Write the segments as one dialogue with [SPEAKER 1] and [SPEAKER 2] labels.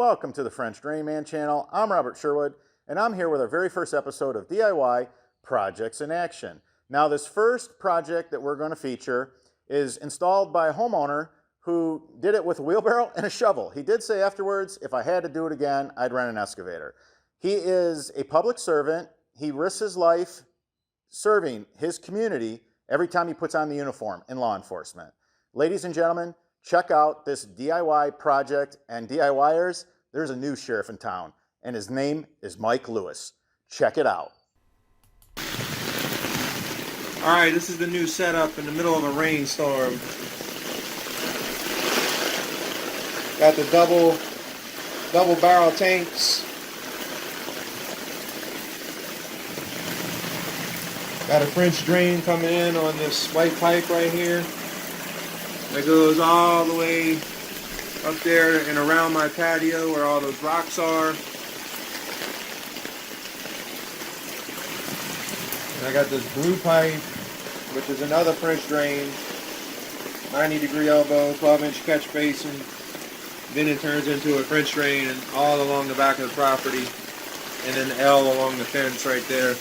[SPEAKER 1] Welcome to the French Drain Man channel. I'm Robert Sherwood, and I'm here with our very first episode of DIY Projects in Action. Now, this first project that we're going to feature is installed by a homeowner who did it with a wheelbarrow and a shovel. He did say afterwards, if I had to do it again, I'd rent an excavator. He is a public servant. He risks his life serving his community every time he puts on the uniform in law enforcement. Ladies and gentlemen, check out this DIY project, and DIYers, there's a new sheriff in town, and his name is Mike Lewis. Check it out.
[SPEAKER 2] All right, this is the new setup in the middle of a rainstorm. Got the double barrel tanks. Got a French drain coming in on this white pipe right here. That goes all the way up there and around my patio where all those rocks are. And I got this blue pipe, which is another French drain, 90-degree elbow, 12-inch catch basin. Then it turns into a French drain and all along the back of the property, and then the L along the fence right there.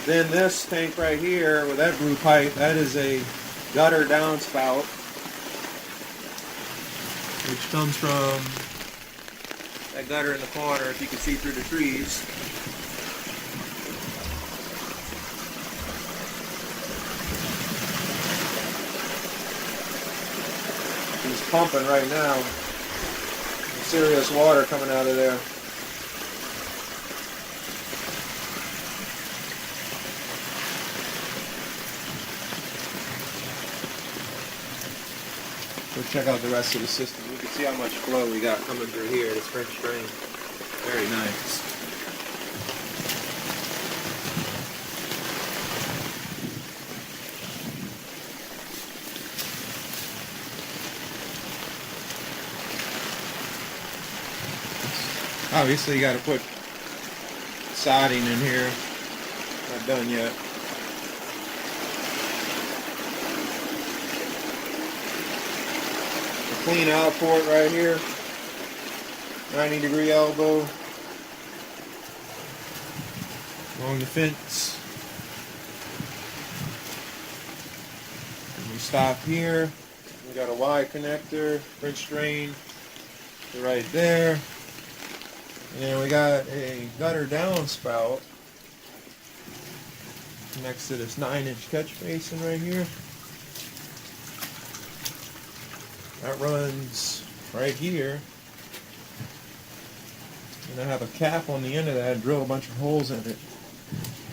[SPEAKER 2] Then this tank right here with that blue pipe, that is a gutter downspout, which comes from that gutter in the corner, if you can see through the trees. He's pumping right now. Serious water coming out of there. We'll check out the rest of the system. You can see how much flow we got coming through here, this French drain. Very nice. Obviously you got to put siding in here. Not done yet. Clean out port right here, 90-degree elbow along the fence. And we stop here. We got a Y connector, French drain right there, and we got a gutter downspout next to this 9-inch catch basin right here. That runs right here, and I have a cap on the end of that and drill a bunch of holes in it,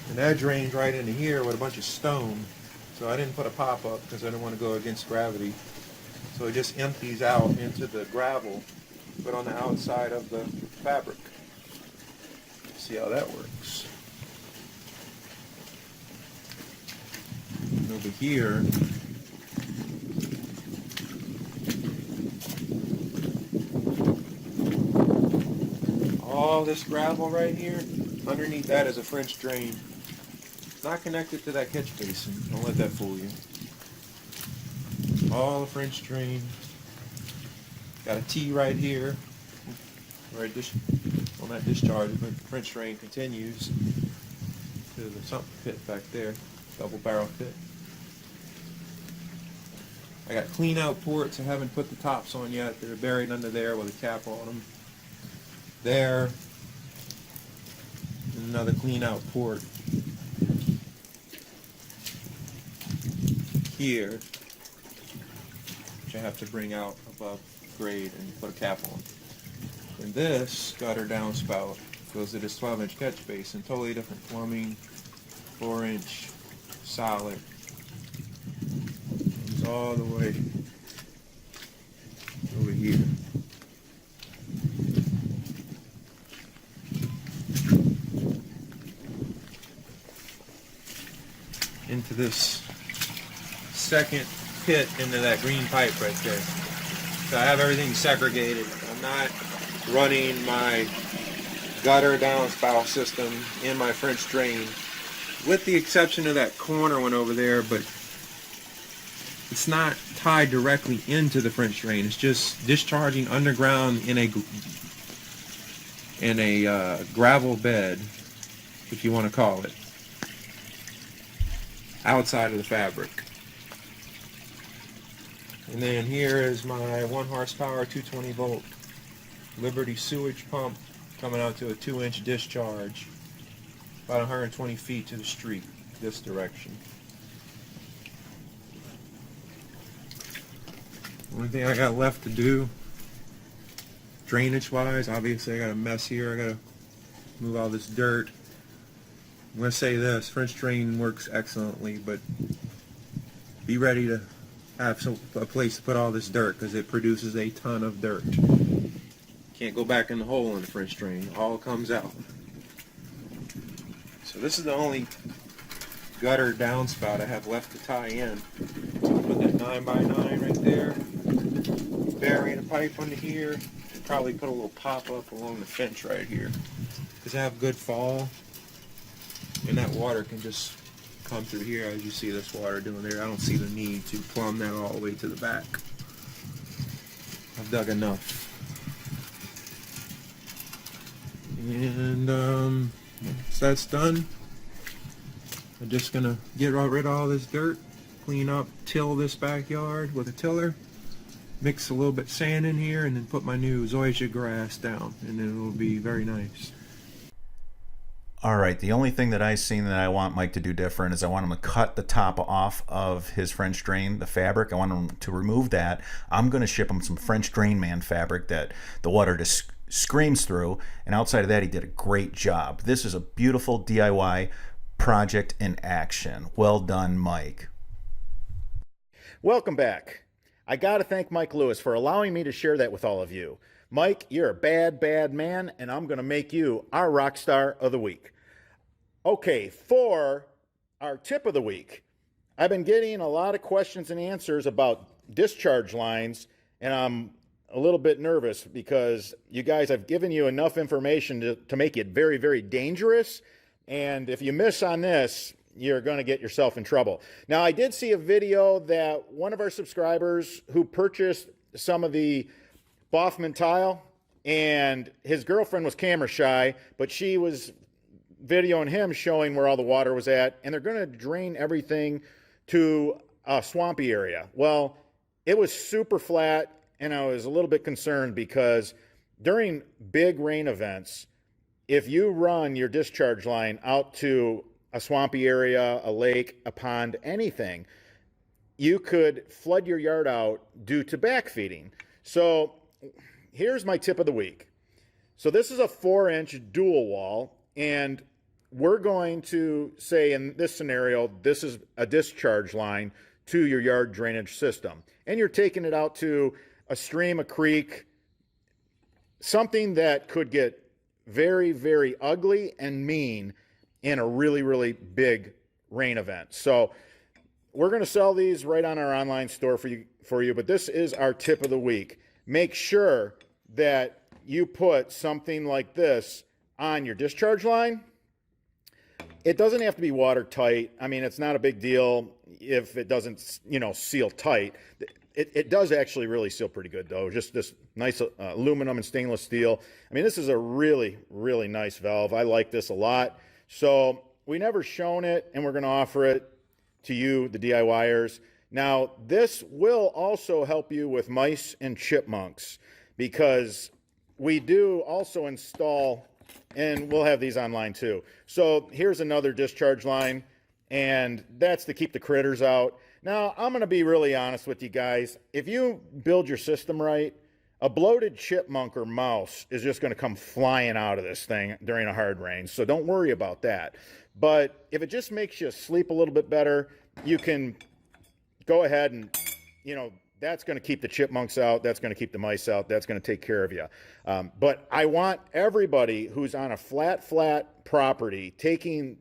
[SPEAKER 2] and that drains right into here with a bunch of stone. So I didn't put a pop-up because I didn't want to go against gravity, so it just empties out into the gravel but on the outside of the fabric. See how that works. And over here, all this gravel right here, underneath that is a French drain. It's not connected to that catch basin. Don't let that fool you. All the French drain. Got a T right here. Right, well, not discharge, but French drain continues to the sump pit back there. Double barrel pit. I got clean out ports. I haven't put the tops on yet. They're buried under there with a cap on them. There, and another clean out port here, which I have to bring out above grade and put a cap on. And this gutter downspout goes to this 12-inch catch basin, totally different plumbing, 4-inch solid. It's all the way over here. Into this second pit into that green pipe right there. So I have everything segregated. I'm not running my gutter downspout system in my French drain, with the exception of that corner one over there, but it's not tied directly into the French drain. It's just discharging underground in a gravel bed, if you want to call it, outside of the fabric. And then here is my 1 horsepower 220 volt Liberty sewage pump coming out to a 2-inch discharge about 120 feet to the street this direction. Only thing I got left to do drainage wise, obviously I got a mess here. I got to move all this dirt. I'm going to say this, French drain works excellently, but be ready to have a place to put all this dirt because it produces a ton of dirt. Can't go back in the hole in the French drain. All comes out. So this is the only gutter downspout I have left to tie in. So I'll put that 9x9 right there. Bury the pipe under here. And probably put a little pop-up along the fence right here. Because I have good fall. And that water can just come through here as you see this water doing there. I don't see the need to plumb that all the way to the back. I've dug enough. And once that's done, I'm just gonna get rid of all this dirt, clean up, till this backyard with a tiller, mix a little bit sand in here, and then put my new zoysia grass down, and then it'll be very nice.
[SPEAKER 1] All right, the only thing that I've seen that I want Mike to do different is I want him to cut the top off of his French drain, the fabric. I want him to remove that. I'm going to ship him some French Drain Man fabric that the water just screams through, and outside of that, he did a great job. This is a beautiful DIY project in action. Well done, Mike. Welcome back. I got to thank Mike Lewis for allowing me to share that with all of you. Mike, you're a bad, bad man, and I'm going to make you our rock star of the week. Okay, for our tip of the week, I've been getting a lot of questions and answers about discharge lines, and I'm a little bit nervous because you guys, I've given you enough information to make it very, very dangerous, and if you miss on this, you're going to get yourself in trouble. Now, I did see a video that one of our subscribers who purchased some of the Boffman tile, and his girlfriend was camera shy, but she was videoing him showing where all the water was at, and they're going to drain everything to a swampy area. Well, it was super flat, and I was a little bit concerned because during big rain events, if you run your discharge line out to a swampy area, a lake, a pond, anything, you could flood your yard out due to backfeeding. So here's my tip of the week. So this is a 4-inch dual wall, and we're going to say in this scenario, this is a discharge line to your yard drainage system. And you're taking it out to a stream, a creek, something that could get very, very ugly and mean in a really, really big rain event. So we're going to sell these right on our online store for you, but this is our tip of the week. Make sure that you put something like this on your discharge line. It doesn't have to be watertight. I mean, it's not a big deal if it doesn't, seal tight. It does actually really seal pretty good, though. Just this nice aluminum and stainless steel. I mean, this is a really, really nice valve. I like this a lot. So we never shown it, and we're going to offer it to you, the DIYers. Now, this will also help you with mice and chipmunks, because we do also install, and we'll have these online too. So here's another discharge line, and that's to keep the critters out. Now, I'm going to be really honest with you guys. If you build your system right, a bloated chipmunk or mouse is just going to come flying out of this thing during a hard rain, so don't worry about that. But if it just makes you sleep a little bit better, you can go ahead and, that's going to keep the chipmunks out, that's going to keep the mice out, that's going to take care of you. But I want everybody who's on a flat property taking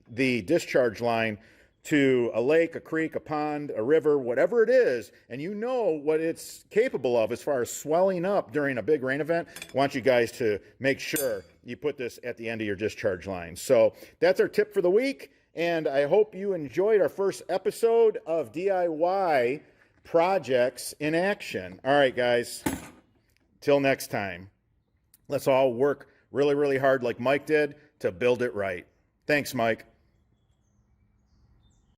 [SPEAKER 1] the discharge line to a lake, a creek, a pond, a river, whatever it is, and you know what it's capable of as far as swelling up during a big rain event, I want you guys to make sure you put this at the end of your discharge line. So that's our tip for the week, and I hope you enjoyed our first episode of DIY projects in action. All right, guys, till next time, let's all work really, really hard like Mike did to build it right. Thanks, Mike.